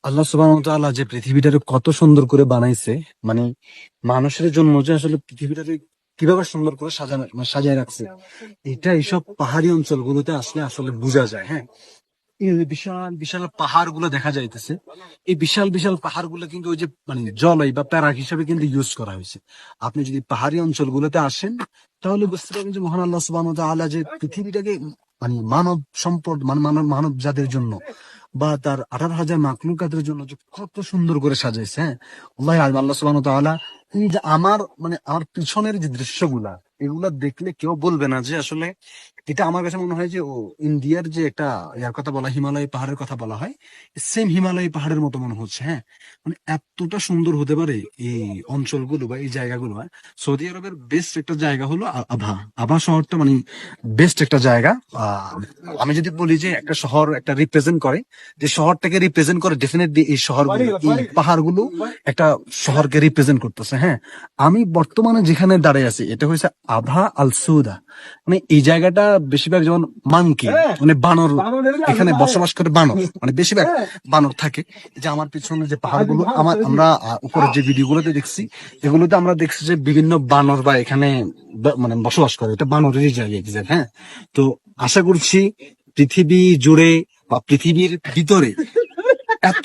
আল্লাহ সুবহানাহু ওয়া তাআলা যে পৃথিবীটারে কত সুন্দর করে বানাইছে, মানে মানুষের জন্য যে আসলে পৃথিবীটারে কিভাবে সুন্দর করে সাজানো মানে সাজায় রাখছে, এটা এইসব পাহাড়ি অঞ্চলগুলোতে আসলে আসলে বোঝা যায়। হ্যাঁ, এই যে বিশাল বিশাল পাহাড় গুলো দেখা যাইতেছে, এই বিশাল বিশাল পাহাড় গুলো কিন্তু ওই যে মানে জলই বা প্যারাক হিসাবে কিন্তু ইউজ করা হয়েছে। আপনি যদি পাহাড়ি অঞ্চলগুলোতে আসেন, তাহলে বুঝতে পারবেন যে মহান আল্লাহ সুবহানাহু ওয়া তাআলা যে পৃথিবীটাকে মানে মানব সম্পদ মানে মানব মানব জাতির জন্য বা তার 18,000 মাখলুকাতের জন্য যে কত সুন্দর করে সাজাইছে। হ্যাঁ, আল্লাহ আল্লাহ সুবহানাহু ওয়া তাআলা এই যে আমার মানে আমার পিছনের যে দৃশ্যগুলা, এগুলা দেখলে কেউ বলবে না যে আসলে এটা। আমার কাছে মনে হয় যে ও ইন্ডিয়ার যে একটা ইয়ার কথা বলা, হিমালয় পাহাড়ের কথা বলা হয়, সেম হিমালয় পাহাড়ের মতো মনে হচ্ছে। হ্যাঁ, মানে এতটা সুন্দর হতে পারে এই অঞ্চলগুলো বা এই জায়গাগুলো। হ্যাঁ, সৌদি আরবের বেস্ট একটা জায়গা হলো আভা। আভা শহরটা মানে বেস্ট একটা জায়গা। আমি যদি বলি যে একটা শহর একটা রিপ্রেজেন্ট করে, যে শহরটাকে রিপ্রেজেন্ট করে, ডেফিনেটলি এই শহরগুলো, এই পাহাড়গুলো একটা শহরকে রিপ্রেজেন্ট করতেছে। হ্যাঁ, আমি বর্তমানে যেখানে দাঁড়িয়ে আছি এটা হচ্ছে আভা আল সৌদা। মানে এই জায়গাটা বেশিরভাগ যেমন মাংকি মানে বানর এখানে বসবাস করে, বানর মানে বেশিরভাগ বানর থাকে। এই যে আমার পিছনে যে পাহাড়গুলো, আমরা উপরের যে ভিডিওগুলোতে দেখছি, এগুলোতে আমরা দেখছি যে বিভিন্ন বানর বা এখানে মানে বসবাস করে। এটা বানরেরই জায়গা exact। হ্যাঁ, তো আশা করছি পৃথিবী জুড়ে বা পৃথিবীর ভিতরে এত